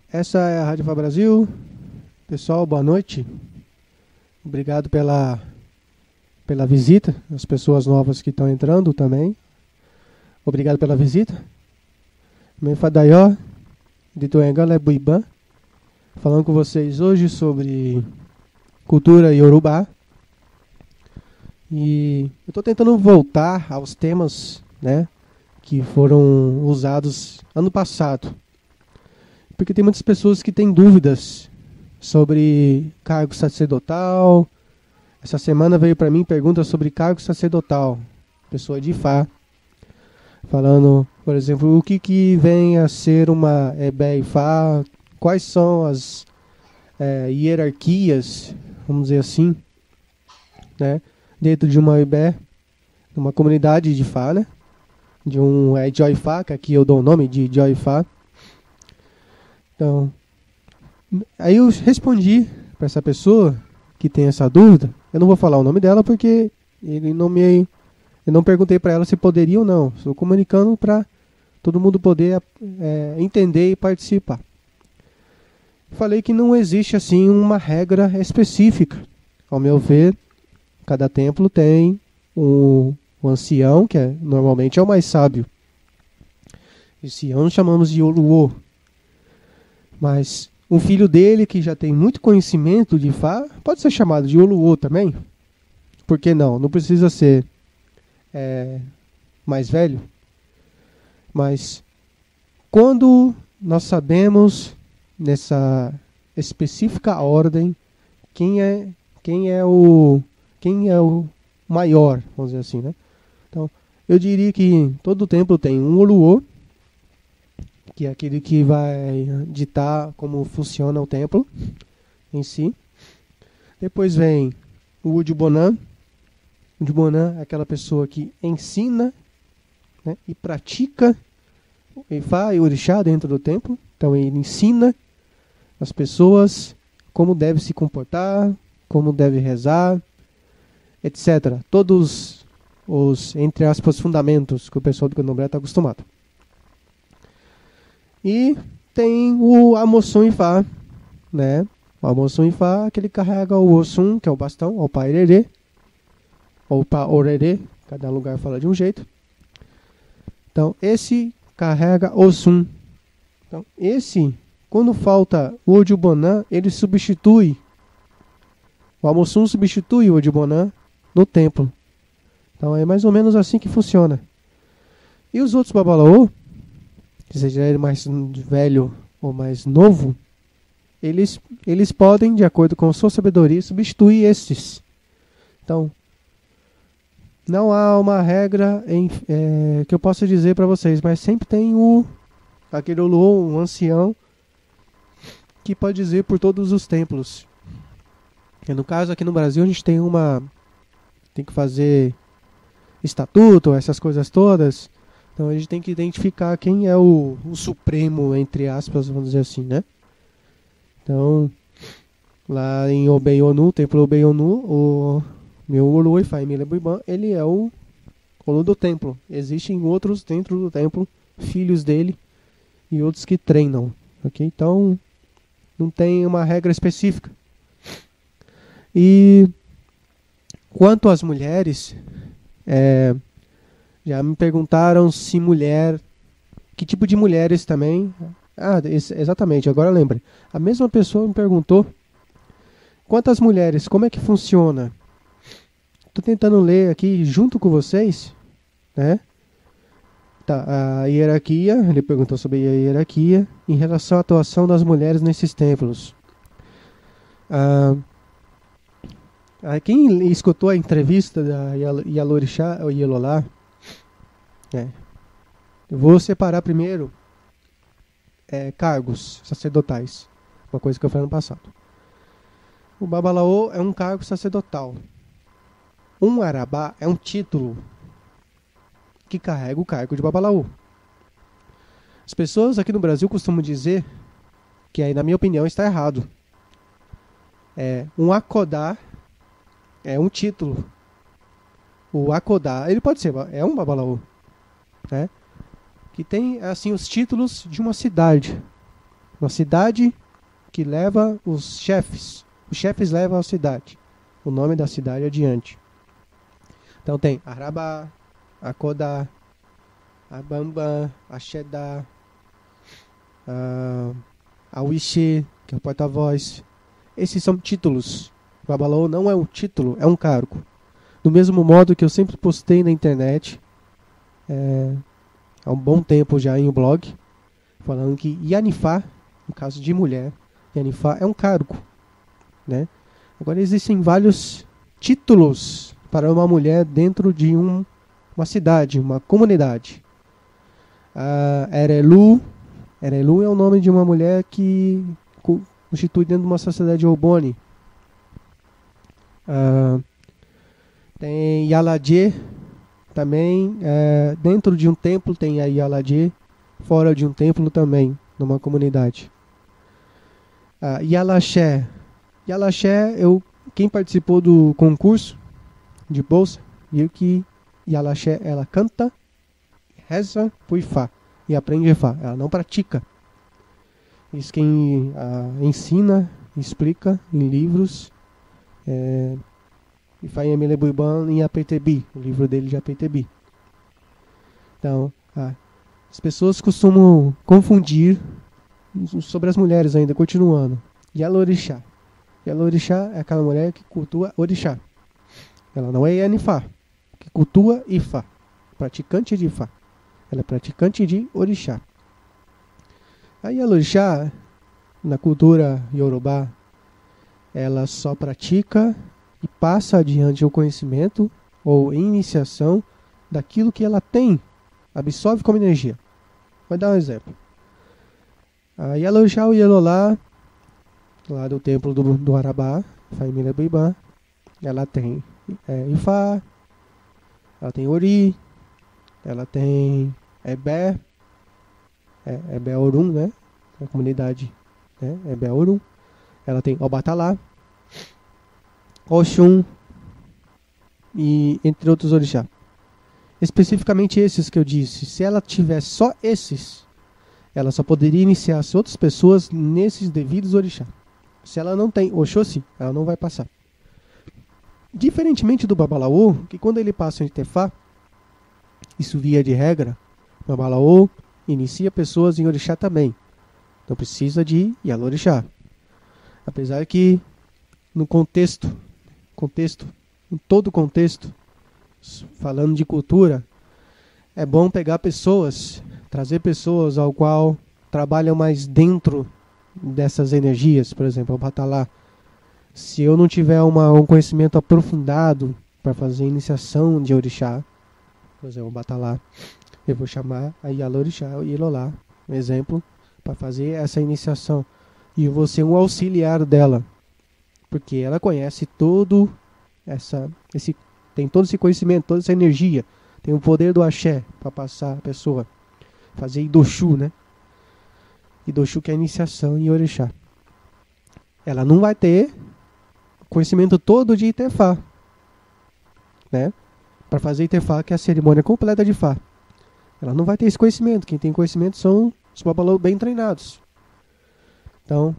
Essa é a Rádio Fá Brasil. Pessoal, boa noite. Obrigado pela visita. As pessoas novas que estão entrando também. Obrigado pela visita. Menfadaió, de Tuengala Buiban, falando com vocês hoje sobre cultura iorubá. E eu estou tentando voltar aos temas, né, que foram usados ano passado. Porque tem muitas pessoas que têm dúvidas sobre cargo sacerdotal. Essa semana veio para mim pergunta sobre cargo sacerdotal. Pessoa de Ifá. Falando, por exemplo, o que vem a ser uma Ebé Ifá. Quais são as hierarquias, vamos dizer assim, né, dentro de uma Ebé, uma comunidade de Ifá, né? De um Joy Ifá, que aqui eu dou o nome de Joy Ifá. Então, aí eu respondi para essa pessoa que tem essa dúvida. Eu não vou falar o nome dela porque eu não perguntei para ela se poderia ou não. Estou comunicando para todo mundo poder entender e participar. Falei que não existe assim uma regra específica. Ao meu ver, cada templo tem um ancião, que normalmente é o mais sábio. Esse ancião chamamos de Oluô. Mas um filho dele que já tem muito conhecimento de Ifá pode ser chamado de Oluô também. Por que não? Não precisa ser mais velho. Mas quando nós sabemos nessa específica ordem quem é o maior, vamos dizer assim, né? Então, eu diria que todo templo tem um Oluô, que é aquele que vai ditar como funciona o templo em si. Depois vem o Udibonan. O Udibonan é aquela pessoa que ensina, né, e pratica o Ifá e o Orixá dentro do templo. Então ele ensina as pessoas como deve se comportar, como deve rezar, etc. Todos os, entre aspas, fundamentos que o pessoal do Candomblé está acostumado. E tem o Amosun Ifá, né? O Amosun Ifá, que ele carrega o Osun, que é o bastão, o Pairerê, ou Paorerê, cada lugar fala de um jeito. Então, esse carrega Osun. Então, esse, quando falta o Odibonã, ele substitui, o Amosun substitui o Odibonã no templo. Então, é mais ou menos assim que funciona. E os outros Babalaô, seja ele mais velho ou mais novo, eles podem, de acordo com a sua sabedoria, substituir estes. Então, não há uma regra que eu possa dizer para vocês, mas sempre tem aquele Oluô, um ancião, que pode dizer por todos os templos. E no caso, aqui no Brasil, a gente tem que fazer estatuto, essas coisas todas. Então a gente tem que identificar quem é o supremo, entre aspas, vamos dizer assim, né? Então, lá em Obeionu, templo Obeionu, o meu Oluô Ifá Emília Buiban, ele é o Oluô do templo. Existem outros dentro do templo, filhos dele, e outros que treinam, ok? Então, não tem uma regra específica. E quanto às mulheres, já me perguntaram se mulher, que tipo de mulheres também. Exatamente, agora lembre. A mesma pessoa me perguntou quantas mulheres, como é que funciona. Estou tentando ler aqui junto com vocês, né? Tá, a hierarquia, ele perguntou sobre a hierarquia em relação à atuação das mulheres nesses templos. Quem escutou a entrevista da Yalorixá, ou Yelolá, eu vou separar primeiro cargos sacerdotais. Uma coisa que eu falei no passado. O Babalaô é um cargo sacerdotal. Um Arabá é um título que carrega o cargo de Babalaô. As pessoas aqui no Brasil costumam dizer, que aí na minha opinião está errado, um Akodá é um título. O Akodá, ele pode ser, é um Babalaô, né? Que tem assim os títulos de uma cidade. Uma cidade que leva os chefes. Os chefes levam a cidade. O nome da cidade adiante. Então tem Arabá, Akodá, Abamba, Axedá, Awixe, que é o porta-voz. Esses são títulos. Babalaô não é um título, é um cargo. Do mesmo modo que eu sempre postei na internet, há um bom tempo já em um blog, falando que Yanifá, no caso de mulher, Yanifá é um cargo, né? Agora existem vários títulos para uma mulher dentro de uma cidade, uma comunidade. Erelu é o nome de uma mulher que constitui dentro de uma sociedade Oboni. Tem Yaladje, também dentro de um templo tem a Yaladje, fora de um templo também, numa comunidade. Yalaxé, quem participou do concurso de bolsa, viu que Yalaxé, ela canta, reza pro Ifá e aprende Ifá, ela não pratica. Isso quem ensina, explica em livros, Ifá Yemele Buiban em Apetebi, o livro dele de Apetebi. Então, as pessoas costumam confundir sobre as mulheres ainda, continuando. Yalorixá. Yalorixá é aquela mulher que cultua Orixá. Ela não é Yanifá, que cultua Ifá, praticante de Ifá. Ela é praticante de Orixá. A Yalorixá, na cultura Yorubá, ela só pratica e passa adiante o conhecimento ou iniciação daquilo que ela tem, absorve como energia. Vou dar um exemplo. A Yalorixá ou Yelolá, lá do templo do Arabá, família Buibã, ela tem Ifá, ela tem Ori, ela tem Ebé, Ebé Orum, né? A comunidade, né? Ebé Orum. Ela tem Obatalá, Oxum e entre outros orixá. Especificamente esses que eu disse. Se ela tivesse só esses, ela só poderia iniciar as outras pessoas nesses devidos orixá. Se ela não tem Oxóssi, ela não vai passar. Diferentemente do Babalaô, que quando ele passa em Tefá, isso via de regra, Babalaô inicia pessoas em orixá também. Então precisa de Yalorixá. Apesar que no contexto, em todo contexto, falando de cultura, é bom pegar pessoas, trazer pessoas ao qual trabalham mais dentro dessas energias. Por exemplo, o Batalá. Se eu não tiver um conhecimento aprofundado para fazer iniciação de orixá, por exemplo, o Batalá, eu vou chamar a Yalorixá ou Yelolá, um exemplo, para fazer essa iniciação. E eu vou ser um auxiliar dela, porque ela conhece tem todo esse conhecimento, toda essa energia, tem o poder do axé para passar a pessoa, fazer Idoshu, né? Idoshu que é a iniciação em orixá. Ela não vai ter conhecimento todo de Itefá, né? Para fazer Itefá, que é a cerimônia completa de Fá. Ela não vai ter esse conhecimento. Quem tem conhecimento são os babalô bem treinados. Então,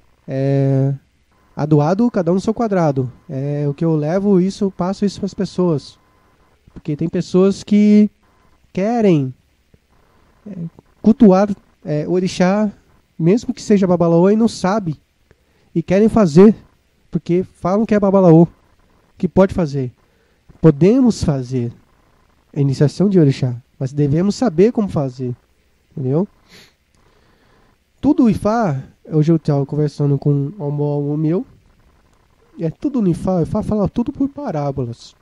adoado, cada um no seu quadrado. O que eu levo isso, passo isso para as pessoas. Porque tem pessoas que querem cultuar orixá, mesmo que seja babalaô, e não sabe. E querem fazer, porque falam que é babalaô, que pode fazer. Podemos fazer a iniciação de orixá, mas devemos saber como fazer. Entendeu? Tudo Ifá, hoje eu estava conversando com um aluno meu, tudo no Ifá, o Ifá fala tudo por parábolas.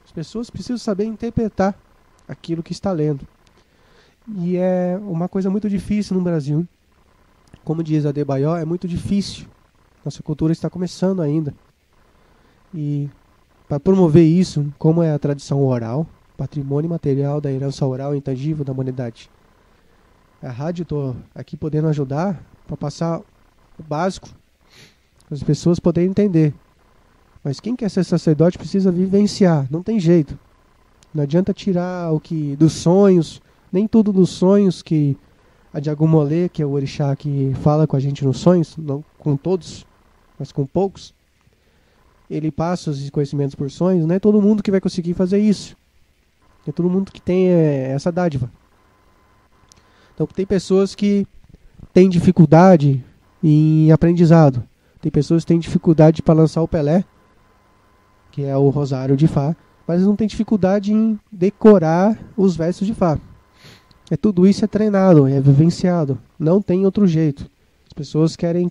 As pessoas precisam saber interpretar aquilo que está lendo. E é uma coisa muito difícil no Brasil. Como diz a Debayó, é muito difícil. Nossa cultura está começando ainda. E para promover isso, como é a tradição oral, patrimônio material da herança oral intangível da humanidade, a rádio, estou aqui podendo ajudar para passar o básico, para as pessoas poderem entender. Mas quem quer ser sacerdote precisa vivenciar, não tem jeito. Não adianta tirar dos sonhos, nem tudo dos sonhos que A Jagumolê, que é o orixá que fala com a gente nos sonhos, não com todos, mas com poucos, ele passa os conhecimentos por sonhos, não é todo mundo que vai conseguir fazer isso. É todo mundo que tem essa dádiva. Então tem pessoas que têm dificuldade em aprendizado. Tem pessoas que têm dificuldade para lançar o Pelé, que é o Rosário de Fá, mas não tem dificuldade em decorar os versos de Fá. Tudo isso é treinado, é vivenciado. Não tem outro jeito. As pessoas querem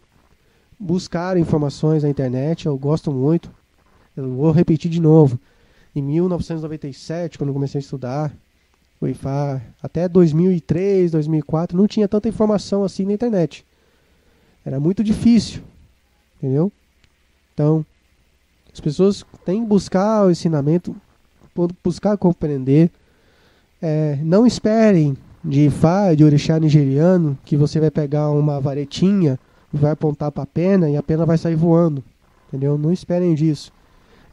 buscar informações na internet, eu gosto muito. Eu vou repetir de novo. Em 1997, quando eu comecei a estudar o Ifá, até 2003, 2004, não tinha tanta informação assim na internet. Era muito difícil, entendeu? Então, as pessoas têm que buscar o ensinamento, buscar compreender. Não esperem de Ifá, de orixá nigeriano, que você vai pegar uma varetinha, vai apontar para a pena e a pena vai sair voando, entendeu? Não esperem disso.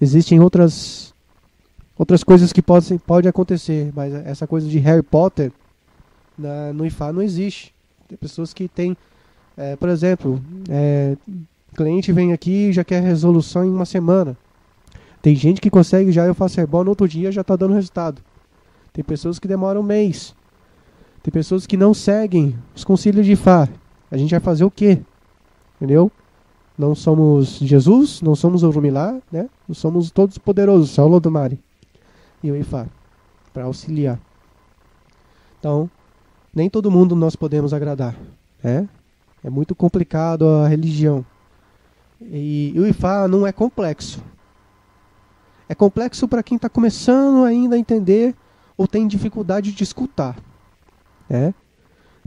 Existem outras coisas que podem acontecer, mas essa coisa de Harry Potter no Ifá não existe. Tem pessoas que têm, por exemplo, o cliente vem aqui e já quer resolução em uma semana. Tem gente que consegue já, eu faço herbal no outro dia já está dando resultado. Tem pessoas que demoram um mês. Tem pessoas que não seguem os concílios de Ifá. A gente vai fazer o quê? Entendeu? Não somos Jesus, não somos Orumilá, né? Não somos todos poderosos, só o Olodumare e o Ifá, para auxiliar. Então, nem todo mundo nós podemos agradar, né? É muito complicado a religião. E o Ifá não é complexo. É complexo para quem está começando ainda a entender ou tem dificuldade de escutar, né?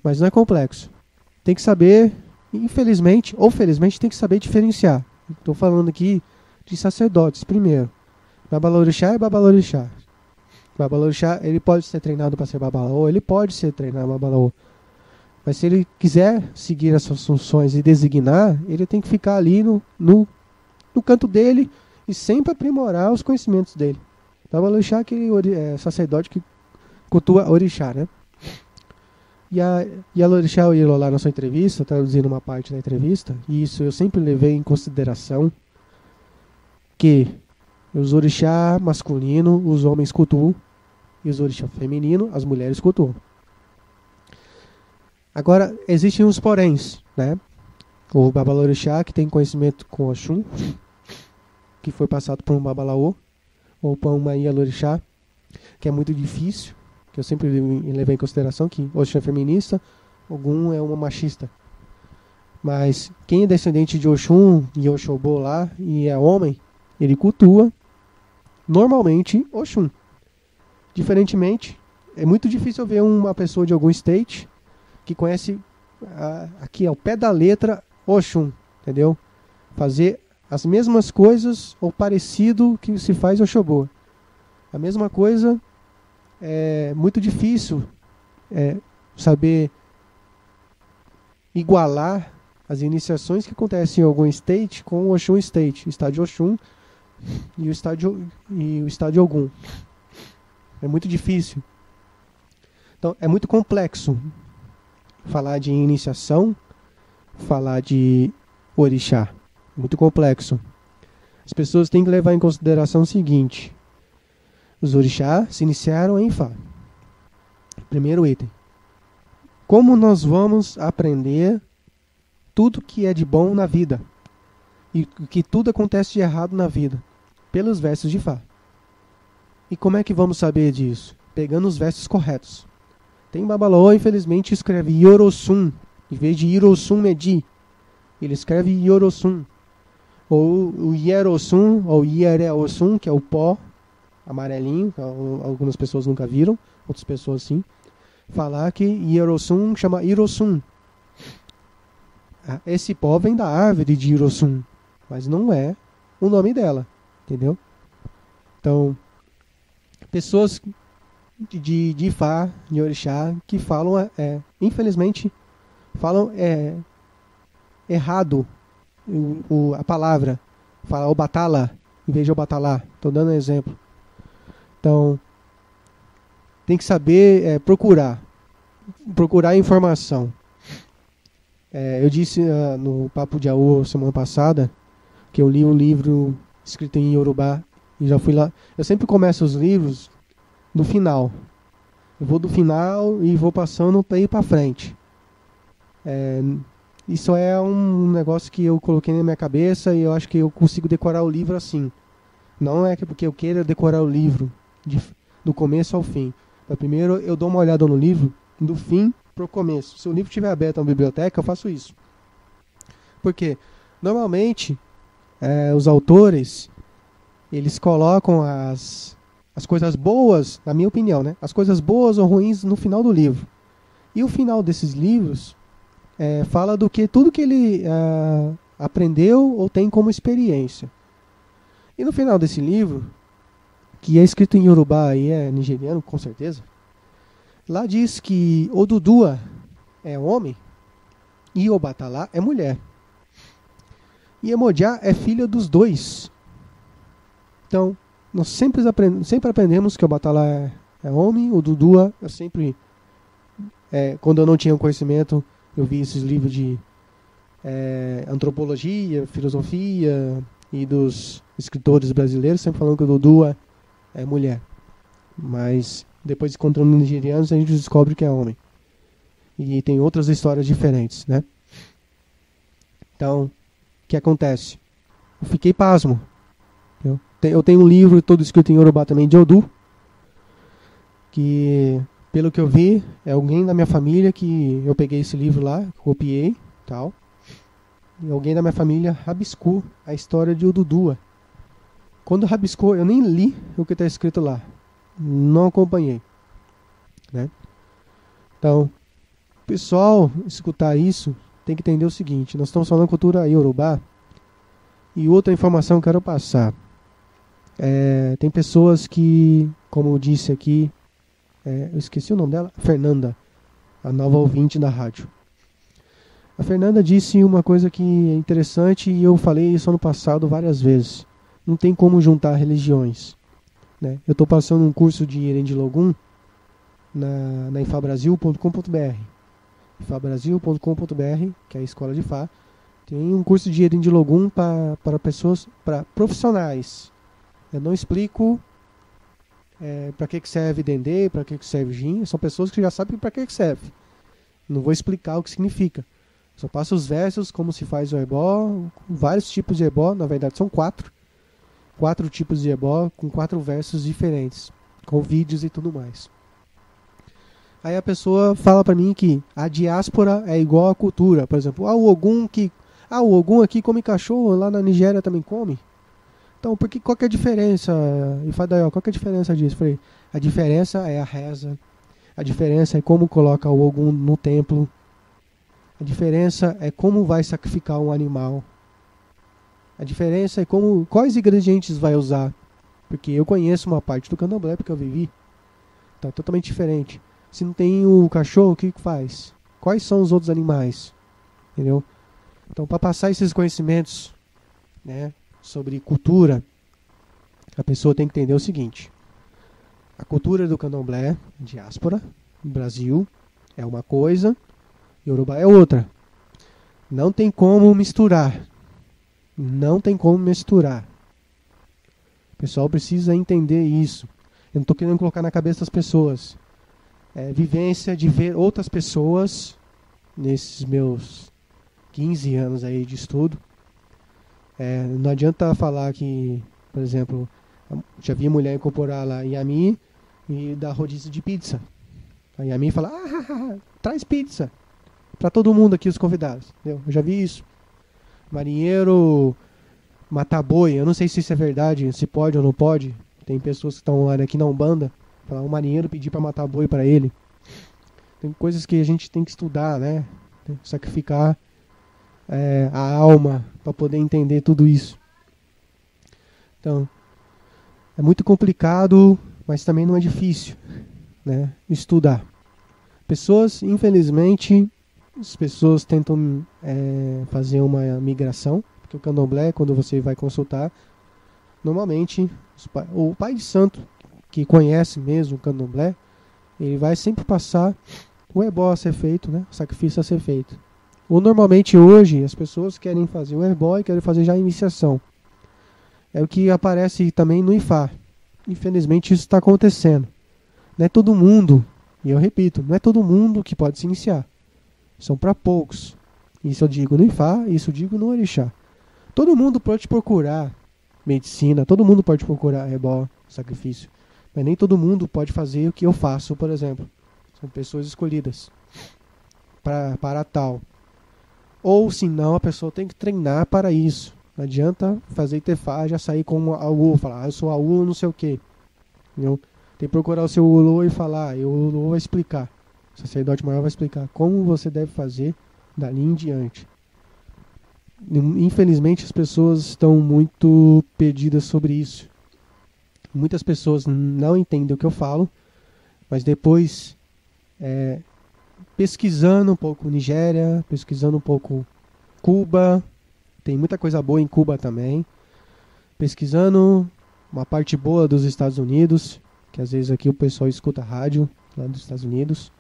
Mas não é complexo. Tem que saber, infelizmente ou felizmente, tem que saber diferenciar. Estou falando aqui de sacerdotes primeiro. Babalorixá é Babalorixá. Babalorixá, ele pode ser treinado para ser Babalaô, ele pode ser treinado Babalaô. Mas se ele quiser seguir essas funções e designar, ele tem que ficar ali no canto dele e sempre aprimorar os conhecimentos dele. Babalorixá é aquele sacerdote que cultua orixá, né? E a Lorixá eu lá na sua entrevista, traduzindo uma parte da entrevista, e isso eu sempre levei em consideração, que os orixá masculino, os homens cultuam, e os orixá feminino, as mulheres cultuam. Agora, existem uns poréns, né? O Babalorixá, que tem conhecimento com Oxum, que foi passado por um Babalaô, ou por uma Ialorixá, que é muito difícil, que eu sempre levei em consideração, que Oxum é feminista, Ogum é uma machista. Mas quem é descendente de Oxum e Oxobô lá, e é homem, ele cultua normalmente Oxum. Diferentemente, é muito difícil ver uma pessoa de algum state que conhece aqui ao pé da letra Oxum, entendeu? Fazer as mesmas coisas ou parecido que se faz Oxobô. A mesma coisa é muito difícil saber igualar as iniciações que acontecem em algum state com o Oxum State, o estádio Oxum e o estádio Ogum. É muito difícil. Então, é muito complexo falar de iniciação, falar de orixá. É muito complexo. As pessoas têm que levar em consideração o seguinte: os orixá se iniciaram em Ifá. Primeiro item. Como nós vamos aprender tudo que é de bom na vida e que tudo acontece de errado na vida? Pelos versos de Ifá. E como é que vamos saber disso? Pegando os versos corretos. Tem Babalaô, infelizmente, escreve Yorosum, em vez de Irosum Medi. Ele escreve Yorosum. Ou o Yerosum, ou Yereosum, que é o pó amarelinho, que algumas pessoas nunca viram, outras pessoas sim. Falar que Yerosum chama Irosum. Esse pó vem da árvore de Irosum, mas não é o nome dela, entendeu? Então, pessoas de Ifá, de Orixá, que falam, infelizmente, falam errado a palavra. Fala o Batala, em vez de o Batalá. Estou dando um exemplo. Então, tem que saber procurar. procurar informação. Eu disse no Papo de Aô semana passada que eu li um livro escrito em Yorubá e já fui lá. Eu sempre começo os livros do final. Eu vou do final e vou passando para ir para frente. Isso é um negócio que eu coloquei na minha cabeça e eu acho que eu consigo decorar o livro assim. Não é porque eu queira decorar o livro do começo ao fim. Mas primeiro eu dou uma olhada no livro do fim para o começo. Se o livro estiver aberto na biblioteca, eu faço isso. Porque normalmente os autores eles colocam as coisas boas, na minha opinião, né? As coisas boas ou ruins no final do livro. E o final desses livros fala do que tudo que ele aprendeu ou tem como experiência. E no final desse livro, que é escrito em Yorubá e é nigeriano, com certeza, lá diz que Oduduwa é homem e Obatalá é mulher. E Emojá é filha dos dois. Então, nós sempre aprendemos que Obatalá é homem, Oduduwa, eu sempre, quando eu não tinha conhecimento, eu vi esses livros de antropologia, filosofia e dos escritores brasileiros, sempre falando que Oduduwa é mulher. Mas depois, encontrando nigerianos, a gente descobre que é homem. E tem outras histórias diferentes, né? Então, o que acontece? Eu fiquei pasmo. Eu tenho um livro todo escrito em Yorubá também, de Odu, que, pelo que eu vi, é alguém da minha família que eu peguei esse livro lá, copiei, tal, e alguém da minha família rabiscou a história de Oduduwa. Quando rabiscou, eu nem li o que está escrito lá. Não acompanhei. Né? Então, pessoal, escutar isso, tem que entender o seguinte. Nós estamos falando cultura Yorubá. E outra informação que eu quero passar. Tem pessoas que, como eu disse aqui, eu esqueci o nome dela, Fernanda, a nova ouvinte da rádio. A Fernanda disse uma coisa que é interessante e eu falei isso ano passado várias vezes. Não tem como juntar religiões. Né? Eu estou passando um curso de Irendilogum na ifabrasil.com.br. ifabrasil.com.br, que é a escola de Fá. Tem um curso de Irendilogum para pessoas, para profissionais. Eu não explico para que serve Dendê, para que serve Jin. São pessoas que já sabem para que serve. Não vou explicar o que significa. Só passo os versos, como se faz o ebó, vários tipos de ebó, na verdade são 4. 4 tipos de ebó com 4 versos diferentes, com vídeos e tudo mais. Aí a pessoa fala para mim que a diáspora é igual à cultura. Por exemplo, o Ogum aqui come cachorro, lá na Nigéria também come. Então, qual que é a diferença? Ifadael, qual que é a diferença disso? Eu falei, a diferença é a reza. A diferença é como coloca o Ogum no templo. A diferença é como vai sacrificar um animal. A diferença é quais ingredientes vai usar. Porque eu conheço uma parte do candomblé, porque eu vivi. Então é totalmente diferente. Se não tem o cachorro, o que faz? Quais são os outros animais? Entendeu? Então, para passar esses conhecimentos, né, sobre cultura, a pessoa tem que entender o seguinte. A cultura do candomblé, diáspora, Brasil, é uma coisa, Yorubá é outra. Não tem como misturar. Não tem como misturar. O pessoal precisa entender isso. Eu não estou querendo colocar na cabeça das pessoas. Vivência de ver outras pessoas, nesses meus 15 anos aí de estudo. Não adianta falar que, por exemplo, já vi mulher incorporar lá Yami e dar rodízio de pizza. A Yami fala, traz pizza para todo mundo aqui, os convidados. Entendeu? Eu já vi isso. Marinheiro matar boi, eu não sei se isso é verdade, se pode ou não pode. Tem pessoas que estão lá aqui na Umbanda, falar um marinheiro pedir para matar boi para ele. Tem coisas que a gente tem que estudar, né? Tem que sacrificar a alma para poder entender tudo isso. Então, é muito complicado, mas também não é difícil, né? Estudar. Pessoas, infelizmente, as pessoas tentam fazer uma migração, porque o candomblé, quando você vai consultar, normalmente o pai de santo, que conhece mesmo o candomblé, ele vai sempre passar o ebó a ser feito, né? O sacrifício a ser feito. Ou normalmente hoje as pessoas querem fazer o ebó e querem fazer já a iniciação. É o que aparece também no Ifá. Infelizmente isso está acontecendo. Não é todo mundo, e eu repito, não é todo mundo que pode se iniciar. São para poucos. Isso eu digo no Ifá, isso eu digo no Orixá. Todo mundo pode procurar medicina, todo mundo pode procurar ebó, sacrifício. Mas nem todo mundo pode fazer o que eu faço, por exemplo. São pessoas escolhidas para tal. Ou se não, a pessoa tem que treinar para isso. Não adianta fazer Itefá e já sair como Aulu, falar, eu sou Aulu não sei o quê. Entendeu? Tem que procurar o seu Ulu e falar, e o Ulu vai explicar. O sacerdote maior vai explicar como você deve fazer dali em diante. Infelizmente as pessoas estão muito perdidas sobre isso. Muitas pessoas não entendem o que eu falo, mas depois, pesquisando um pouco Nigéria, pesquisando um pouco Cuba, tem muita coisa boa em Cuba também, pesquisando uma parte boa dos Estados Unidos, que às vezes aqui o pessoal escuta rádio lá dos Estados Unidos,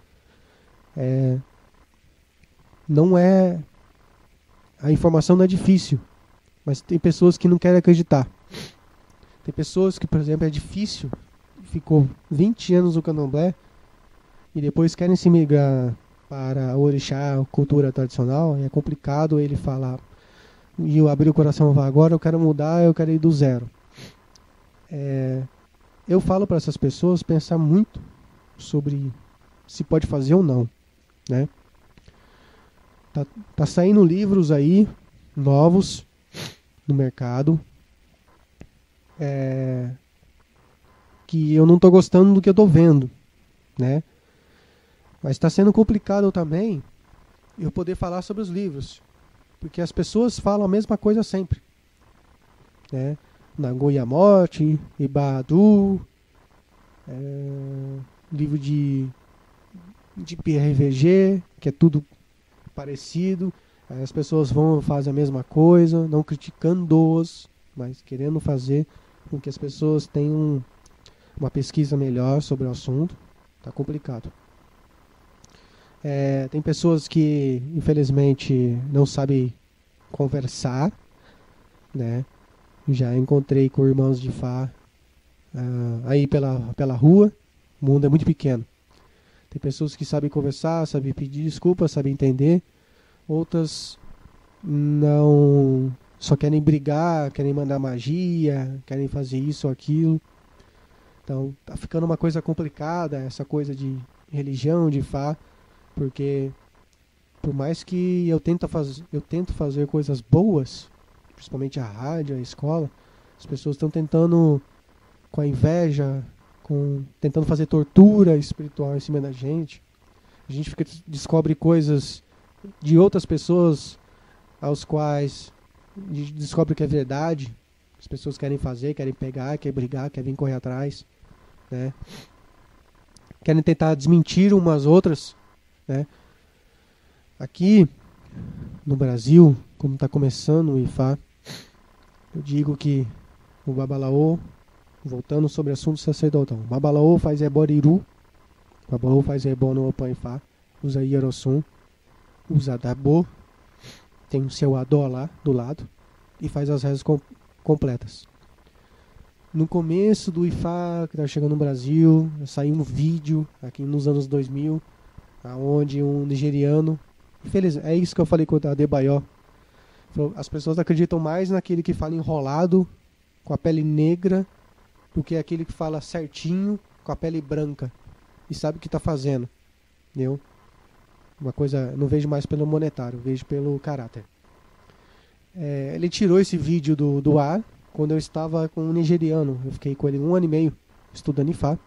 não é... A informação não é difícil, mas tem pessoas que não querem acreditar. Tem pessoas que, por exemplo, é difícil, ficou 20 anos no candomblé e depois querem se migrar para o orixá, cultura tradicional, e é complicado ele falar e eu abrir o coração e falar, agora eu quero mudar, eu quero ir do zero. Eu falo para essas pessoas pensar muito sobre se pode fazer ou não, né? Tá saindo livros aí, novos, no mercado, que eu não estou gostando do que eu estou vendo, né? Mas está sendo complicado também eu poder falar sobre os livros, porque as pessoas falam a mesma coisa sempre, né? Nagoya Morte, Ibadu, livro de PRVG, que é tudo parecido. As pessoas vão fazem a mesma coisa, não criticando-os, mas querendo fazer com que as pessoas tenham uma pesquisa melhor sobre o assunto. Tá complicado. Tem pessoas que infelizmente não sabem conversar, né? Já encontrei com irmãos de Fá aí pela rua. O mundo é muito pequeno. Tem pessoas que sabem conversar, sabem pedir desculpa, sabem entender. Outras não, só querem brigar, querem mandar magia, querem fazer isso ou aquilo. Então tá ficando uma coisa complicada essa coisa de religião, de Fá, porque por mais que eu tento fazer coisas boas, principalmente a rádio, a escola, as pessoas estão tentando com a inveja, tentando fazer tortura espiritual em cima da gente. A gente descobre coisas de outras pessoas aos quais a gente descobre que é verdade. As pessoas querem fazer, querem pegar, querem brigar, querem correr atrás, né? Querem tentar desmentir umas outras, né? Aqui no Brasil, como está começando o Ifá, eu digo que o Babalaô, voltando sobre o assunto sacerdotal, o Babalaô faz ebó Iru, o Babalaô faz ebó no Opan Ifá, usa Ierossum, usa Dabô, tem o seu Adó lá do lado e faz as rezas completas. No começo do Ifá, que está chegando no Brasil, saiu um vídeo aqui nos anos 2000, onde um nigeriano, é isso que eu falei com o Adebayo, as pessoas acreditam mais naquele que fala enrolado, com a pele negra, do que aquele que fala certinho, com a pele branca, e sabe o que está fazendo, entendeu? Uma coisa, não vejo mais pelo monetário, vejo pelo caráter. Ele tirou esse vídeo do ar quando eu estava com um nigeriano. Eu fiquei com ele 1 ano e meio estudando Ifá.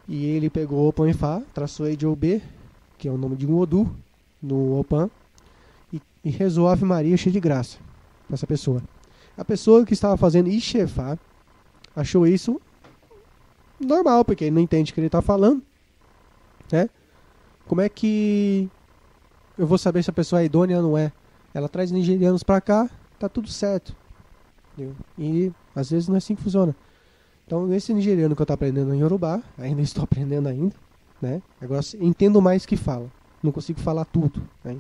E ele pegou o Opan Ifá, traçou Ejob, que é o nome de um Odu, no Opan, e rezou a Ave Maria cheia de graça para essa pessoa. A pessoa que estava fazendo Ixefá achou isso normal, porque ele não entende o que ele está falando, né? Como é que eu vou saber se a pessoa é idônea ou não é? Ela traz nigerianos pra cá, tá tudo certo. Entendeu? E às vezes não é assim que funciona. Então esse nigeriano que eu tô aprendendo em Yorubá, ainda estou aprendendo ainda, né? Agora entendo mais que fala. Não consigo falar tudo, né?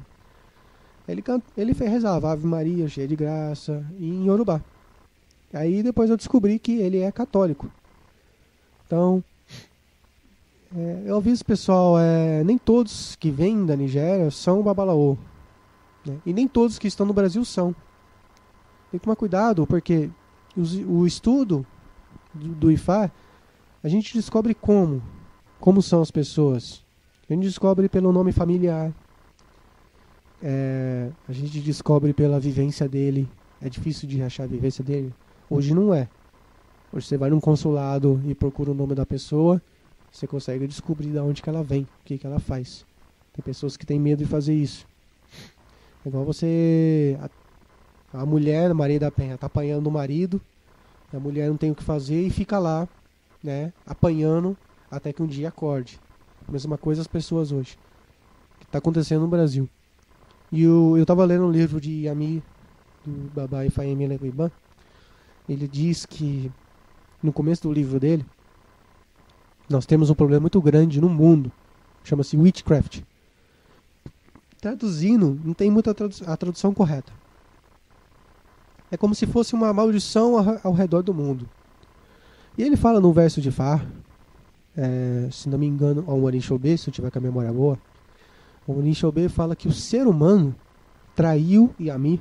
Ele rezava Ave Maria, cheia de graça, em Yorubá. Aí depois eu descobri que ele é católico. Então, eu aviso pessoal, nem todos que vêm da Nigéria são babalaô, né? E nem todos que estão no Brasil são. Tem que tomar cuidado, porque o estudo do Ifá, a gente descobre como são as pessoas. A gente descobre pelo nome familiar. A gente descobre pela vivência dele. É difícil de achar a vivência dele? Hoje não é. Hoje você vai num consulado e procura o nome da pessoa, você consegue descobrir de onde que ela vem, o que ela faz. Tem pessoas que têm medo de fazer isso. É igual a mulher, Maria da Penha, está apanhando o marido, a mulher não tem o que fazer e fica lá, né, apanhando até que um dia acorde. Mesma coisa as pessoas hoje. Que está acontecendo no Brasil. E eu estava lendo um livro de Yami, do Baba Ifáime Leguiban. Ele diz que, no começo do livro dele, nós temos um problema muito grande no mundo. Chama-se witchcraft. Traduzindo, não tem muita a tradução correta. É como se fosse uma maldição ao redor do mundo. E ele fala no verso de Fá, se não me engano, ao Orixobê, se eu tiver com a memória boa, o Orixobê fala que o ser humano traiu Yami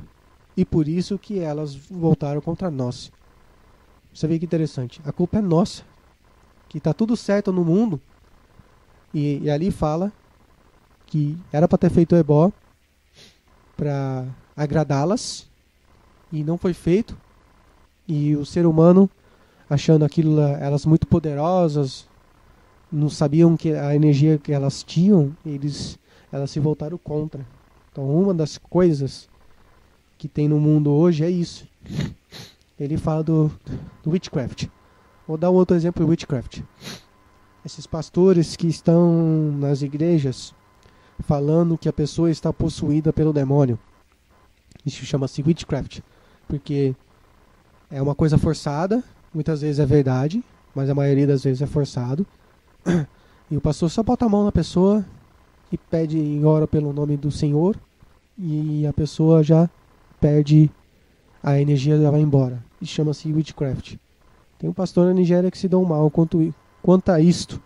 e por isso que elas voltaram contra nós. Você vê que interessante. A culpa é nossa. Que está tudo certo no mundo. E ali fala que era para ter feito o ebó para agradá-las e não foi feito. E o ser humano, achando aquilo elas muito poderosas, não sabiam que a energia que elas tinham, elas se voltaram contra. Então uma das coisas que tem no mundo hoje é isso. Ele fala do witchcraft. Vou dar um outro exemplo do witchcraft. Esses pastores que estão nas igrejas falando que a pessoa está possuída pelo demônio. Isso chama-se witchcraft. Porque é uma coisa forçada, muitas vezes é verdade, mas a maioria das vezes é forçado. E o pastor só bota a mão na pessoa e pede e ora pelo nome do Senhor e a pessoa já perde a energia, já vai embora. Isso chama-se witchcraft. Tem um pastor na Nigéria que se deu mal quanto a isto,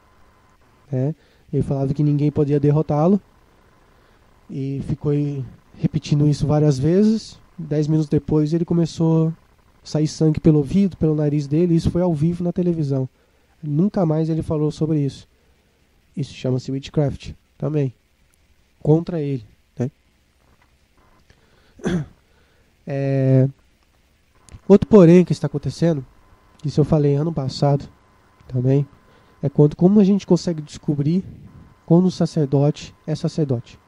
né? Ele falava que ninguém podia derrotá-lo e ficou repetindo isso várias vezes. 10 minutos depois ele começou a sair sangue pelo ouvido, pelo nariz dele, e isso foi ao vivo na televisão. Nunca mais ele falou sobre isso. Isso chama-se witchcraft também, contra ele, né? Outro porém que está acontecendo, isso eu falei ano passado também, é como a gente consegue descobrir quando o sacerdote é sacerdote.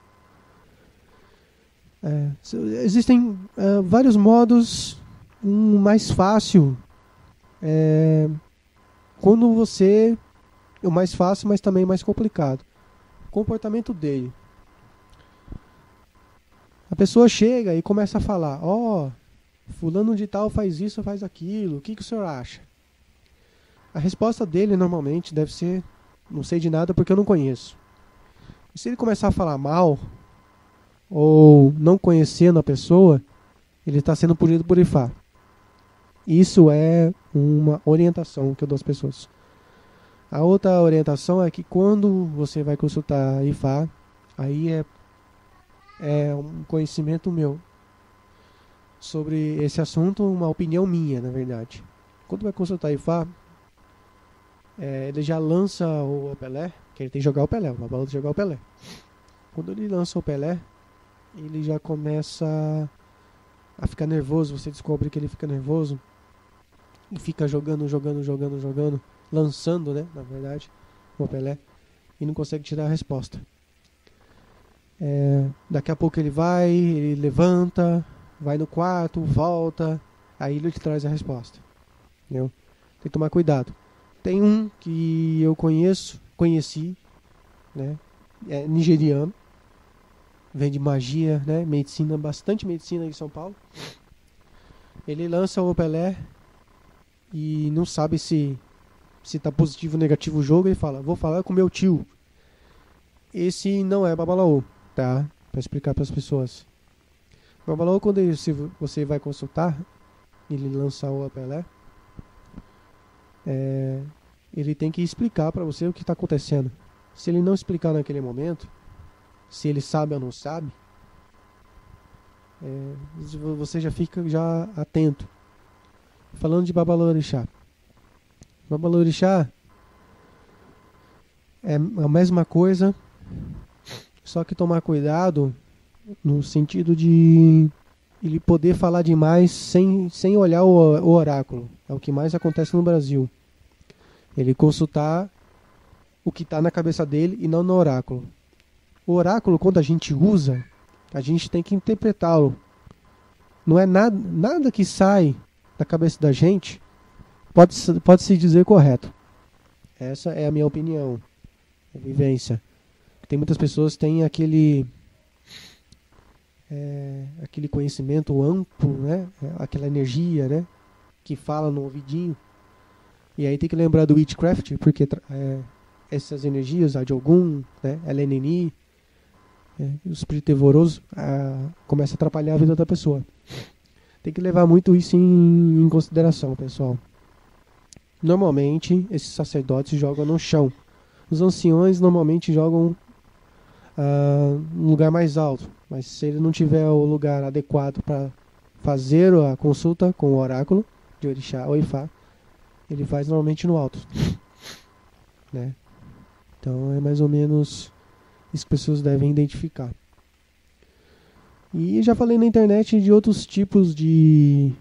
Existem vários modos. Um mais fácil quando você... O mais fácil, mas também mais complicado. O comportamento dele. A pessoa chega e começa a falar: fulano de tal faz isso, faz aquilo, o que o senhor acha? A resposta dele normalmente deve ser: não sei de nada porque eu não conheço. E se ele começar a falar mal, ou não conhecendo a pessoa, ele está sendo punido por Ifá. Isso é uma orientação que eu dou às pessoas. A outra orientação é que quando você vai consultar Ifá, aí é um conhecimento meu sobre esse assunto, uma opinião minha, na verdade. Quando vai consultar Ifá, ele já lança o Opelé, que ele tem que jogar o Pelé, uma bola de jogar o Pelé. Quando ele lança o Pelé, ele já começa a ficar nervoso, você descobre que ele fica nervoso e fica jogando, lançando, né, na verdade, o Pelé, e não consegue tirar a resposta. Daqui a pouco ele levanta, vai no quarto, volta, aí ele te traz a resposta. Entendeu? Tem que tomar cuidado. Tem um que eu conheci, né, é nigeriano, vem de magia, né, medicina, bastante medicina em São Paulo. Ele lança o Pelé e não sabe se está positivo ou negativo o jogo. Ele fala: vou falar com meu tio. esse não é babalaô, tá? Para explicar para as pessoas. Babalaô, quando você vai consultar, ele lançar o Apelé, ele tem que explicar para você o que está acontecendo. Se ele não explicar naquele momento, se ele sabe ou não sabe, você já fica atento. Falando de Babalorixá. Babalorixá é a mesma coisa, só que tomar cuidado no sentido de ele poder falar demais sem olhar o oráculo. É o que mais acontece no Brasil. Ele consultar o que está na cabeça dele e não no oráculo. O oráculo, quando a gente usa, a gente tem que interpretá-lo. Não é nada que sai da cabeça da gente pode se dizer correto. Essa é a minha opinião, a vivência. Tem muitas pessoas que têm aquele conhecimento amplo, né? Aquela energia, né? Que fala no ouvidinho. E aí tem que lembrar do Witchcraft, porque essas energias, a de Ogum, né? A Lenini, o espírito terroroso, começa a atrapalhar a vida da pessoa. Tem que levar muito isso em consideração, pessoal. Normalmente, esses sacerdotes jogam no chão. Os anciões normalmente jogam num lugar mais alto. Mas se ele não tiver o lugar adequado para fazer a consulta com o oráculo de Orixá ou Ifá, ele faz normalmente no alto. Né? Então é mais ou menos isso que as pessoas devem identificar. E já falei na internet de outros tipos de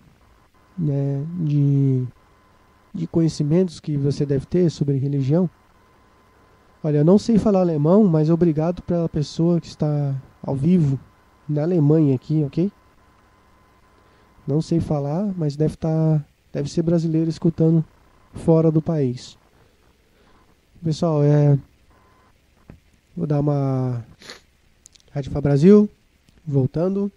conhecimentos que você deve ter sobre religião. Olha, eu não sei falar alemão, mas obrigado pela pessoa que está ao vivo na Alemanha aqui, ok? Não sei falar, mas deve ser brasileiro escutando fora do país. Pessoal, vou dar uma Rádio Fá Brasil, voltando.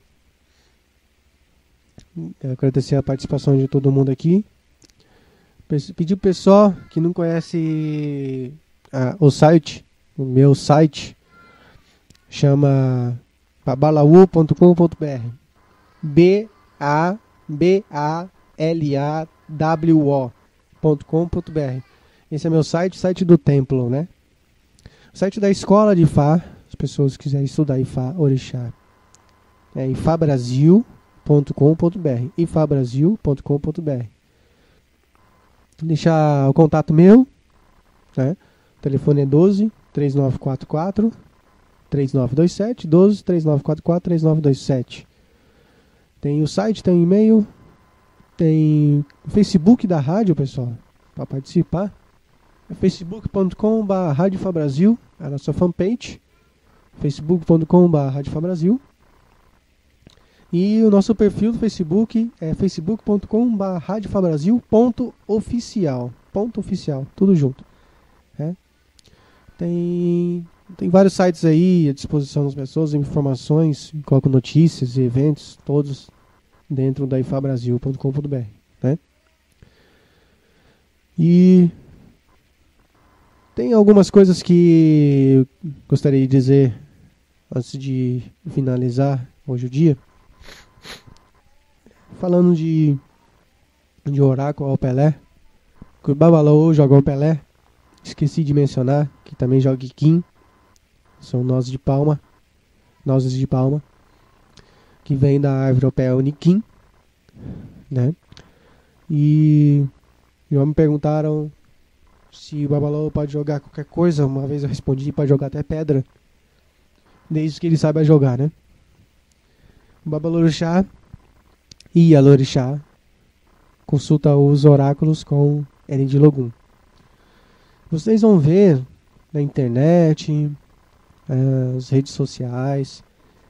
Agradecer a participação de todo mundo aqui. Pedir pro pessoal que não conhece o meu site, chama babalawo.com.br. BABALAWO.com.br. Esse é meu site do templo, né? O site da escola de Ifá, as pessoas que quiserem estudar Ifá, Orixá, é ifabrasil.com.br. ifabrasil.com.br. Deixar o contato meu, né? O telefone é 12 3944 3927, 12 3944 3927. Tem o site, tem o e-mail, tem o Facebook da rádio, pessoal, para participar. É facebook.com/Rádio Fá Brasil, a nossa fanpage, facebook.com/Rádio Fá Brasil. E o nosso perfil do Facebook é facebook.com/Rádio Fá Brasil .oficial, tudo junto. Tem vários sites aí à disposição das pessoas, informações, coloco notícias e eventos, todos dentro da ifabrasil.com.br, né? E tem algumas coisas que eu gostaria de dizer antes de finalizar hoje o dia. Falando de oráculo ao Pelé, que o Babalaô joga ao Pelé. Esqueci de mencionar que também joga Kim. São nozes de palma, que vem da árvore europeia Oniquim, né? E já me perguntaram se o Babalaô pode jogar qualquer coisa. Uma vez eu respondi, pode jogar até pedra, desde que ele saiba jogar, né? O Babalorixá e a Lorixá consulta os oráculos com Erendilogum. Vocês vão ver na internet, as redes sociais,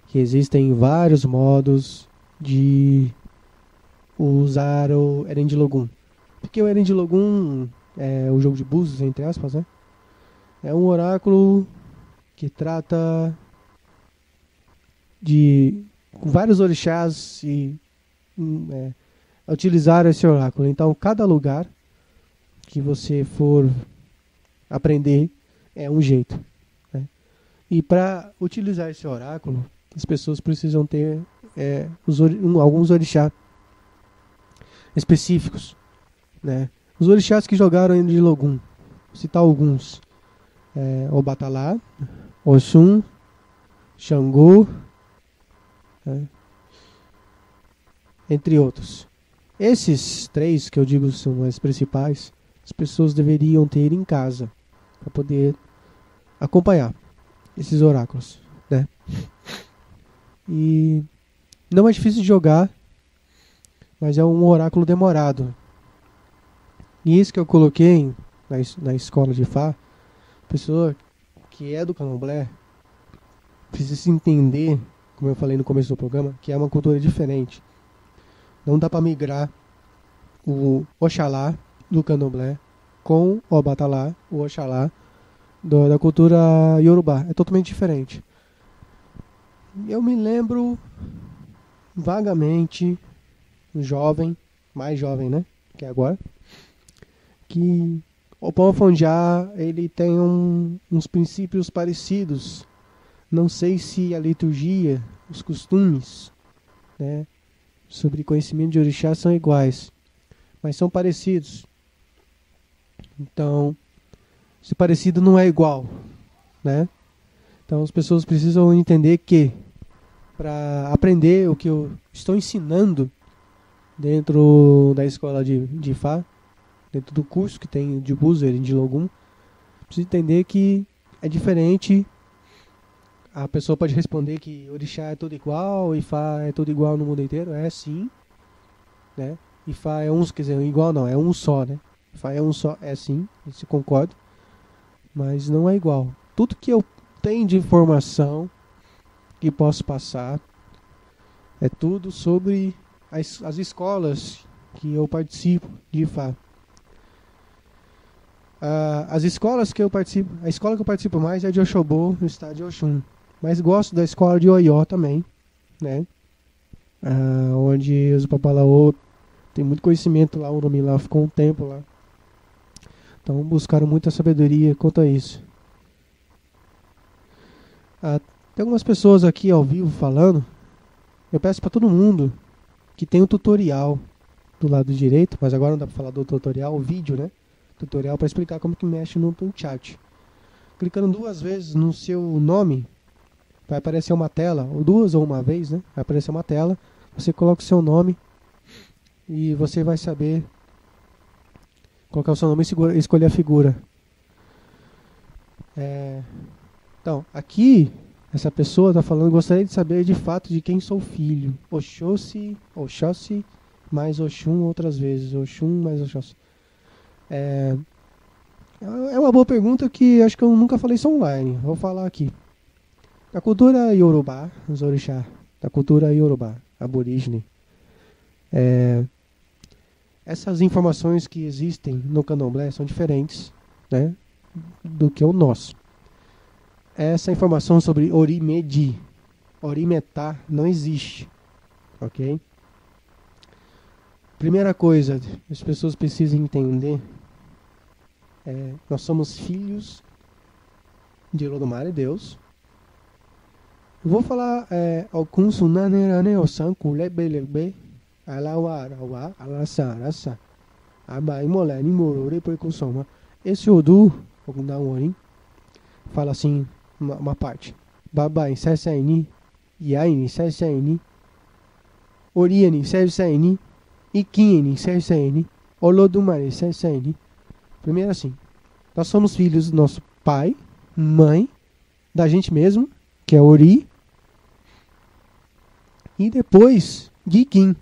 que existem vários modos de usar o Erendilogum. Porque o Erendilogum é o jogo de búzios, entre aspas, né? É um oráculo que trata de vários orixás e utilizar esse oráculo. Então, cada lugar que você for aprender é um jeito, né? E para utilizar esse oráculo, as pessoas precisam ter alguns orixás específicos, né? Os orixás que jogaram de Logum, vou citar alguns: Obatalá, Oxum, Xangô, entre outros. Esses 3 que eu digo são as principais, as pessoas deveriam ter em casa para poder acompanhar esses oráculos, né? E não é difícil de jogar, mas é um oráculo demorado. E isso que eu coloquei na escola de Fá, pessoa que é do Candomblé precisa entender, como eu falei no começo do programa, que é uma cultura diferente. Não dá para migrar o Oxalá do Candomblé com o Obatalá, o Oxalá da cultura Yorubá. É totalmente diferente. Eu me lembro vagamente, mais jovem, né, que é agora, que o Pão Fonjá, ele tem uns princípios parecidos. Não sei se a liturgia, os costumes, né, sobre conhecimento de orixá são iguais, mas são parecidos. Então, se parecido não é igual, né? Então as pessoas precisam entender que para aprender o que eu estou ensinando dentro da escola de Fá, dentro do curso que tem de Buzer e de Logum, precisa entender que é diferente. A pessoa pode responder que Orixá é tudo igual, Ifá é tudo igual no mundo inteiro. É sim, né? Ifá é um, quer dizer, igual não, é um só, né? Ifá é um só, é sim, isso concordo. Mas não é igual. Tudo que eu tenho de informação que posso passar é tudo sobre as escolas que eu participo de Ifá. As escolas que eu participo, a escola que eu participo mais é de Oxobô, no estado de Oxum. Mas gosto da escola de Oió também, né? Onde os Papalaô tem muito conhecimento lá, o nome lá ficou um tempo lá. Então buscaram muita sabedoria quanto a isso. Tem algumas pessoas aqui ao vivo falando. Eu peço para todo mundo que tem um tutorial do lado direito, mas agora não dá para falar do tutorial, o vídeo, né? Tutorial para explicar como que mexe no chat. Clicando 2 vezes no seu nome, vai aparecer uma tela, ou 2 ou uma vez, né? Vai aparecer uma tela, você coloca o seu nome e você vai saber colocar o seu nome e escolher a figura. Então, aqui, essa pessoa está falando, gostaria de saber de fato de quem sou filho. Oxóssi, mais Oxum outras vezes. Oxum mais Oxóssi. É uma boa pergunta que acho que eu nunca falei isso online. Vou falar aqui. Na cultura Yorubá, os orixá, da cultura Yorubá, aborígene, essas informações que existem no Candomblé são diferentes, né, do que o nosso. Essa informação sobre Orimedi, Orimetá, não existe, ok? Primeira coisa, as pessoas precisam entender, nós somos filhos de Olodumare, Deus. Vou falar alguns sunanerane osan kulebelebe alawa arawa alasa arasa abai molani morore preconsoma. Esse Odu, Ogundaorim, fala assim, uma parte. Babai Sessaini, Yaini Sessaini, Oriani Sessaini, Ikieni Sessaini, Olodumare Sessaini. Primeiro assim, nós somos filhos do nosso pai, mãe, da gente mesmo, que é Ori, e depois Gikin.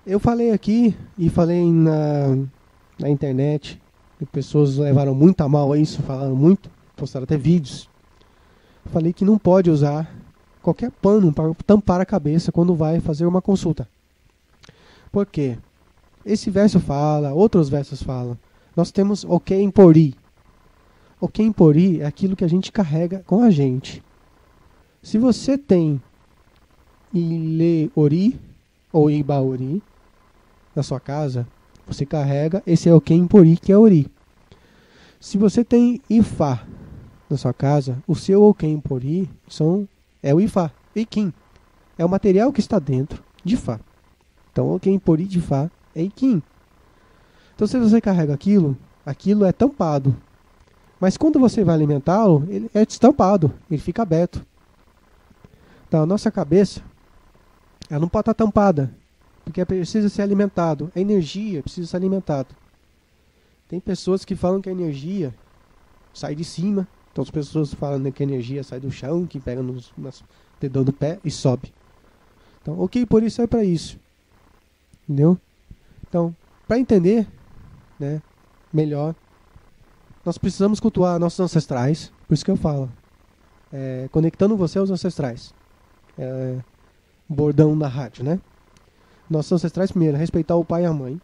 Eu falei aqui e falei na internet, e pessoas levaram muito a mal a isso, falaram muito, postaram até vídeos. Falei que não pode usar qualquer pano para tampar a cabeça quando vai fazer uma consulta. Por quê? Esse verso fala, outros versos falam, nós temos o Kenpori. O Kenpori é aquilo que a gente carrega com a gente. Se você tem Ile Ori ou Ibaori na sua casa, você carrega, esse é o Kenpori, que é Ori. Se você tem Ifá na sua casa, o seu Okempori é o Ifá. Eikin é o material que está dentro de Fá. Então, o Okempori de Fá é Eikin. Então, se você carrega aquilo é tampado. Mas quando você vai alimentá-lo, ele é destampado, ele fica aberto. Então, a nossa cabeça, ela não pode estar tampada, porque precisa ser alimentado. A energia precisa ser alimentada. Tem pessoas que falam que a energia sai de cima. Então, as pessoas falam que a energia sai do chão, que pega nos dedão do pé e sobe. Então, por isso é para isso. Entendeu? Então, para entender, né, melhor, nós precisamos cultuar nossos ancestrais. Por isso que eu falo, conectando você aos ancestrais. Bordão da rádio, né? Nossos ancestrais, primeiro, respeitar o pai e a mãe.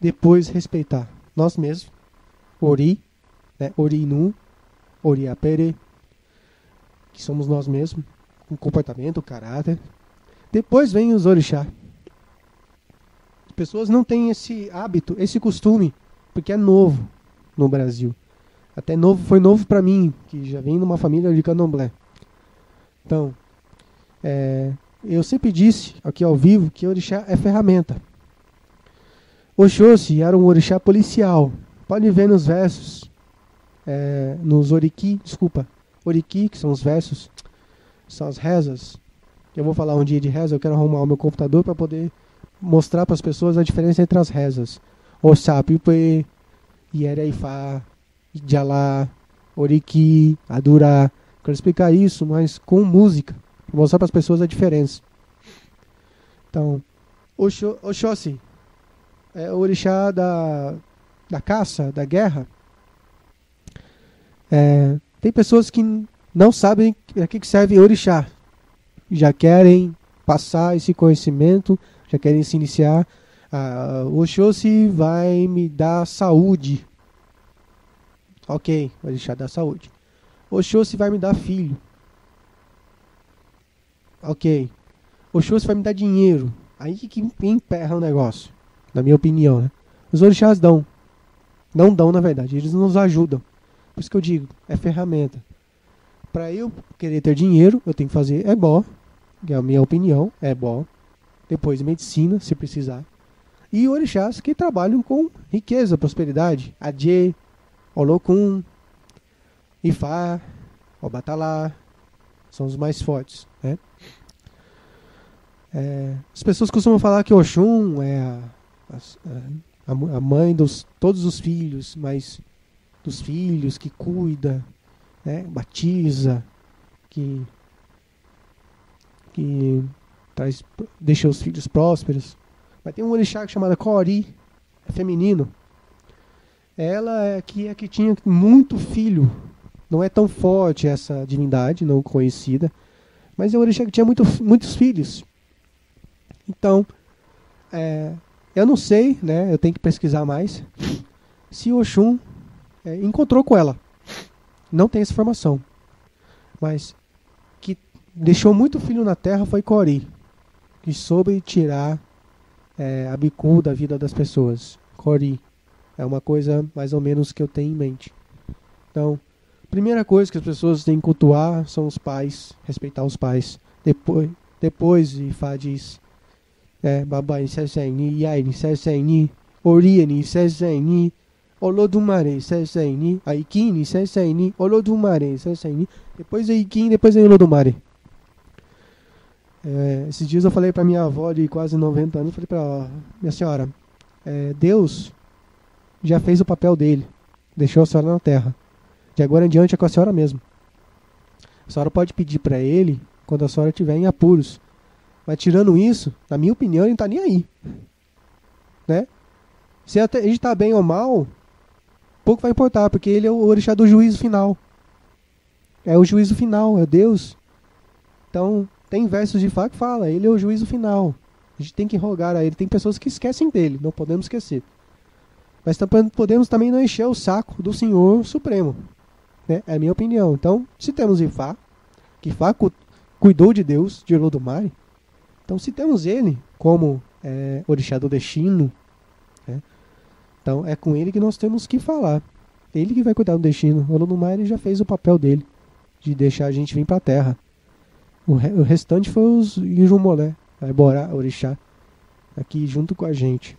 Depois, respeitar nós mesmos. Ori, né? Orinu, Oriapere, que somos nós mesmos, com comportamento, caráter. Depois vem os orixá. As pessoas não têm esse hábito, esse costume, porque é novo no Brasil. Até foi novo para mim, que já vim numa família de candomblé. Então, eu sempre disse aqui ao vivo que orixá é ferramenta. Oxóssi era um orixá policial. Pode ver nos versos, nos oriki, que são os versos, são as rezas. Eu vou falar um dia de reza, eu quero arrumar o meu computador para poder mostrar para as pessoas a diferença entre as rezas. Oxapipe, Iereifá, Jalá, Oriki, Adurá. Quero explicar isso, mas com música, para mostrar para as pessoas a diferença. Então, Oxóssi é o orixá da caça, da guerra. Tem pessoas que não sabem a que serve orixá. Já querem passar esse conhecimento, já querem se iniciar. O Oxóssi vai me dar saúde. Ok, o orixá dá saúde. O Oxóssi vai me dar filho. Ok. O Oxóssi vai me dar dinheiro. Aí que emperra o negócio, na minha opinião, né? Os orixás dão. Não dão, na verdade. Eles nos ajudam. Por isso que eu digo, é ferramenta. Para eu querer ter dinheiro, eu tenho que fazer ebó, que é a minha opinião, ebó. Depois medicina, se precisar. E orixás que trabalham com riqueza, prosperidade. Adje, Olokun, Ifá, Obatalá. São os mais fortes, né? As pessoas costumam falar que Oxum é a mãe dos todos os filhos, mas dos filhos que cuida, né, batiza, que deixa os filhos prósperos. Mas tem um orixá chamado Cori, é feminino. Ela é que tinha muito filho. Não é tão forte essa divindade, não conhecida, mas é um orixá que tinha muitos filhos. Então, eu não sei, né? Eu tenho que pesquisar mais se Oxum encontrou com ela. Não tem essa informação. Mas que deixou muito filho na terra foi Cori, que soube tirar a bicu da vida das pessoas. Cori é uma coisa mais ou menos que eu tenho em mente. Então, primeira coisa que as pessoas têm que cultuar são os pais, respeitar os pais. Depois Ifá diz Babai Seseni, Yaini Seseni, Orieni Seseni, Olodumare Seseni, Aikini Seseni, Olodumare Seseni. Depois Aikin, depois Olodumare. Esses dias eu falei para minha avó de quase 90 anos, falei para ela, minha senhora, Deus já fez o papel dele, deixou a senhora na terra. De agora em diante é com a senhora mesmo. A senhora pode pedir para ele quando a senhora estiver em apuros. Mas tirando isso, na minha opinião, ele não está nem aí. Né? Se a gente está bem ou mal, pouco vai importar, porque ele é o orixá do juízo final. É o juízo final, é Deus. Então, tem versos de Fá que fala, ele é o juízo final. A gente tem que rogar a ele. Tem pessoas que esquecem dele, não podemos esquecer. Mas podemos também não encher o saco do Senhor Supremo. Né? É a minha opinião. Então, se temos Ifá, que Ifá cuidou de Deus, de Olodumare, então se temos ele como orixá do destino, né? Então é com ele que nós temos que falar. Ele que vai cuidar do destino. O Olodumare ele já fez o papel dele, de deixar a gente vir pra terra. O restante foi os Irumolé, Aiborá, Orixá, aqui junto com a gente.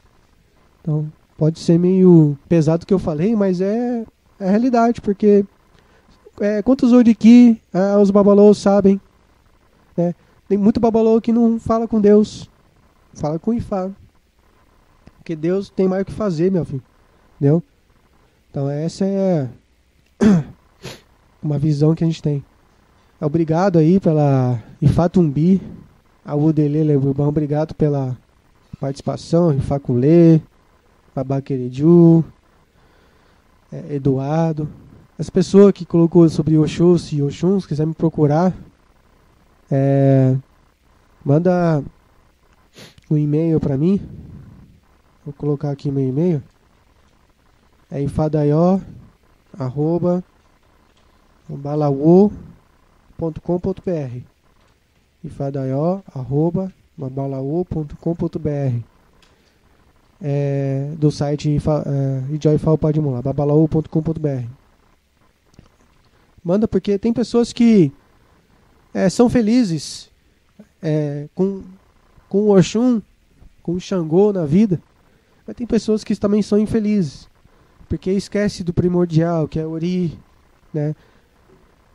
Então, pode ser meio pesado o que eu falei, mas é a realidade, porque quantos Oriki os babalôs sabem, né? Tem muito babalô que não fala com Deus, fala com Ifá. Porque Deus tem mais o que fazer, meu filho. Entendeu? Então essa é uma visão que a gente tem. Obrigado aí pela Ifá Tumbi, a Udelele, obrigado pela participação, Ifá Kulê, Babaquereju, Eduardo. As pessoas que colocou sobre Oxus e Oxum, se quiser me procurar, manda um e-mail pra mim. Vou colocar aqui meu e-mail. É ifadaió@babalaô.com.br. ifadaió@babalaô.com.br. Do site Ijoifalpadimula, babalaô.com.br. Manda, porque tem pessoas que são felizes com o Oxum, com o Xangô na vida, mas tem pessoas que também são infelizes, porque esquece do primordial, que é Ori, né?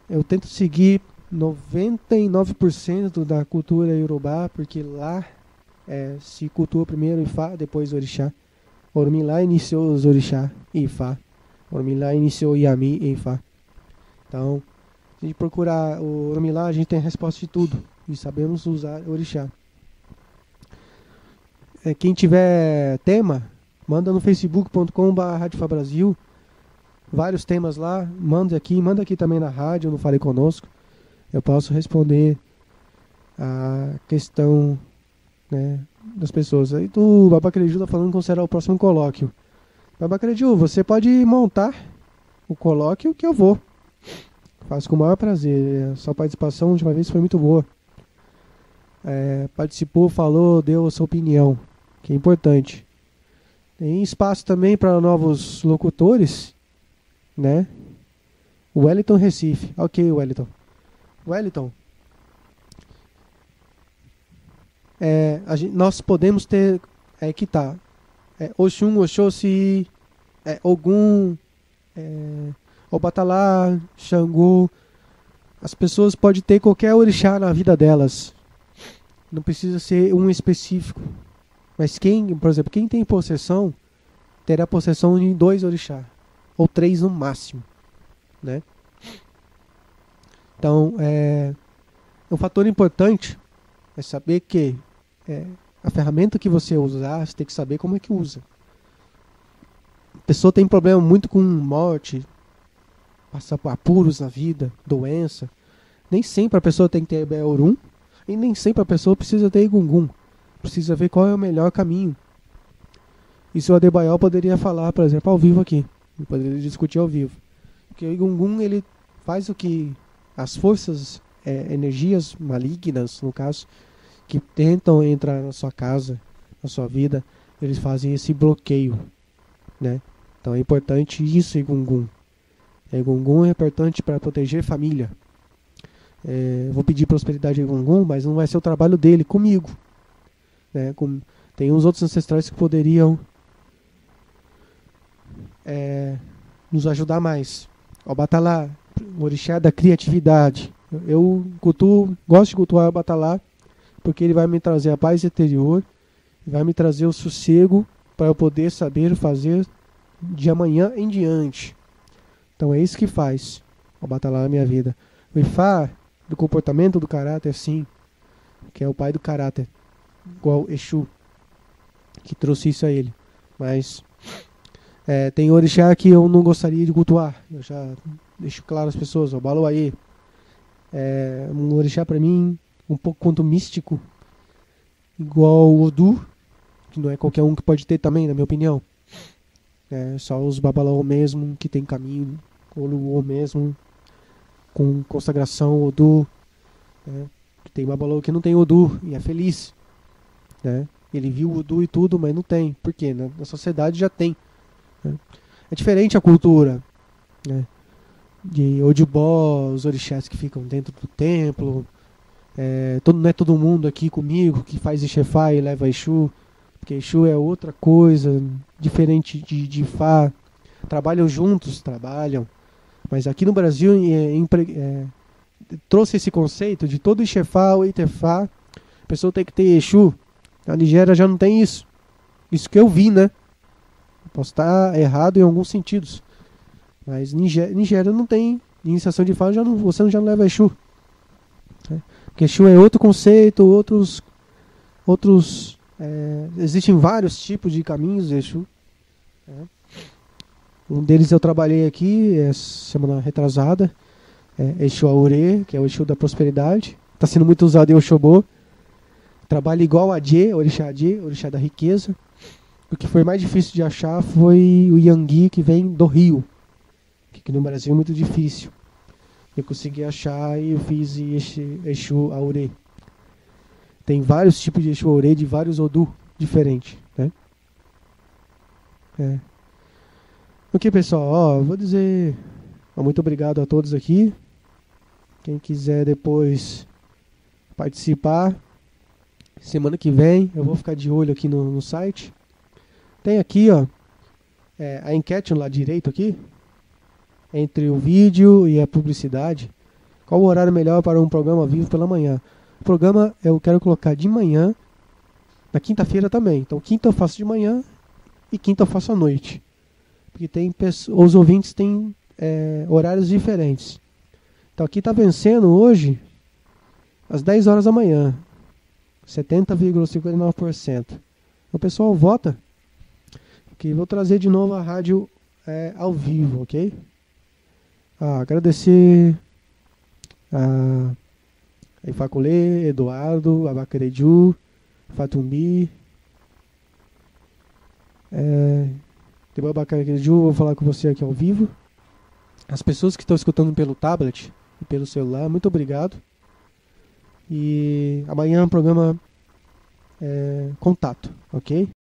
Eu tento seguir 99% da cultura iorubá, porque lá se cultua primeiro Ifá, depois Orixá. Orumilá iniciou os Orixá e Ifá. Orumilá iniciou Yami e Ifá. Então, se a gente procurar o Orumilá, a gente tem a resposta de tudo. E sabemos usar Orixá. Quem tiver tema, manda no facebook.com/radiofabrasil. Vários temas lá, manda aqui também na rádio, no Fale Conosco. Eu posso responder a questão, né, das pessoas. Aí o Babacreju tá falando como será o próximo colóquio. Babacreju, você pode montar o colóquio que eu vou. Faço com o maior prazer. A sua participação, a última vez, foi muito boa. Participou, falou, deu a sua opinião, que é importante. Tem espaço também para novos locutores, né? Wellington Recife. Ok, Wellington. Nós podemos ter que tá Oxum, Oxóssi, Ogum, Obatalá, Xangô. As pessoas podem ter qualquer orixá na vida delas. Não precisa ser um específico. Mas por exemplo, quem tem possessão, terá possessão de 2 orixá. Ou 3 no máximo, né? Então, um fator importante é saber que a ferramenta que você usar, você tem que saber como é que usa. A pessoa tem problema muito com morte, passar por apuros na vida, doença. Nem sempre a pessoa tem que ter Beorum, e nem sempre a pessoa precisa ter Egungun. Precisa ver qual é o melhor caminho. Isso o Adebayor poderia falar, por exemplo, ao vivo aqui. Ele poderia discutir ao vivo. Porque o Egungun, ele faz o que as forças, energias malignas, no caso, que tentam entrar na sua casa, na sua vida, eles fazem esse bloqueio, né? Então é importante isso, Egungun. Egungun é importante para proteger família. Vou pedir prosperidade a Egungun, mas não vai ser o trabalho dele comigo, né? Tem uns outros ancestrais que poderiam nos ajudar mais. O Batalá, o orixá da criatividade. Eu gosto de cultuar o Batalá, porque ele vai me trazer a paz interior, vai me trazer o sossego para eu poder saber fazer de amanhã em diante. Então é isso que faz o Batalá na minha vida. O Ifá, do comportamento, do caráter, sim, que é o pai do caráter, igual Exu, que trouxe isso a ele. Mas tem orixá que eu não gostaria de cultuar. Eu já deixo claro às pessoas. O Baloaê é um orixá para mim um pouco quanto místico, igual o Odu, que não é qualquer um que pode ter também, na minha opinião. Só os Babalaô mesmo que tem caminho, o Luô mesmo, com consagração, Odu. Tem Babalaô que não tem Odu e é feliz, né? Ele viu o Odu e tudo, mas não tem. Por quê? Na sociedade já tem. É diferente a cultura. né? De Odibó, os orixás que ficam dentro do templo. Não é todo mundo aqui comigo que faz Ixefá e leva Exu, porque Exu é outra coisa, diferente de Ifá. Trabalham juntos, trabalham. Mas aqui no Brasil trouxe esse conceito de todo Ixefá ou Itefá, a pessoa tem que ter Exu. Na Nigéria já não tem isso. Isso que eu vi, né? Posso estar errado em alguns sentidos. Mas Nigéria não tem iniciação de Ifá, você já não leva Exu. Né? Porque Exu é outro conceito, existem vários tipos de caminhos de Exu. Né? Um deles eu trabalhei aqui, semana retrasada, Exu Aurê, que é o Exu da prosperidade. Está sendo muito usado em Oxobô. Trabalho igual a Adê, orixá da riqueza. O que foi mais difícil de achar foi o Yangui, que vem do Rio, que aqui no Brasil é muito difícil. Eu consegui achar e eu fiz Exu Aurê. Tem vários tipos de Exu Aurê, de vários Odu diferentes, né? Ok, pessoal, vou dizer muito obrigado a todos aqui. Quem quiser depois participar, semana que vem eu vou ficar de olho aqui no site. Tem aqui, a enquete no lado direito aqui, entre o vídeo e a publicidade. Qual o horário melhor para um programa vivo pela manhã? O programa eu quero colocar de manhã, na quinta-feira também. Então quinta eu faço de manhã e quinta eu faço à noite. Porque os ouvintes têm horários diferentes. Então aqui está vencendo hoje às 10 horas da manhã. 70,59%. O pessoal vota. Ok, vou trazer de novo a rádio ao vivo, ok? Agradecer a Ifaculê, Eduardo, Abacareju, Fatumbi. Depois Abacareju, vou falar com você aqui ao vivo. As pessoas que estão escutando pelo tablet e pelo celular, muito obrigado. E amanhã é um programa contato, ok?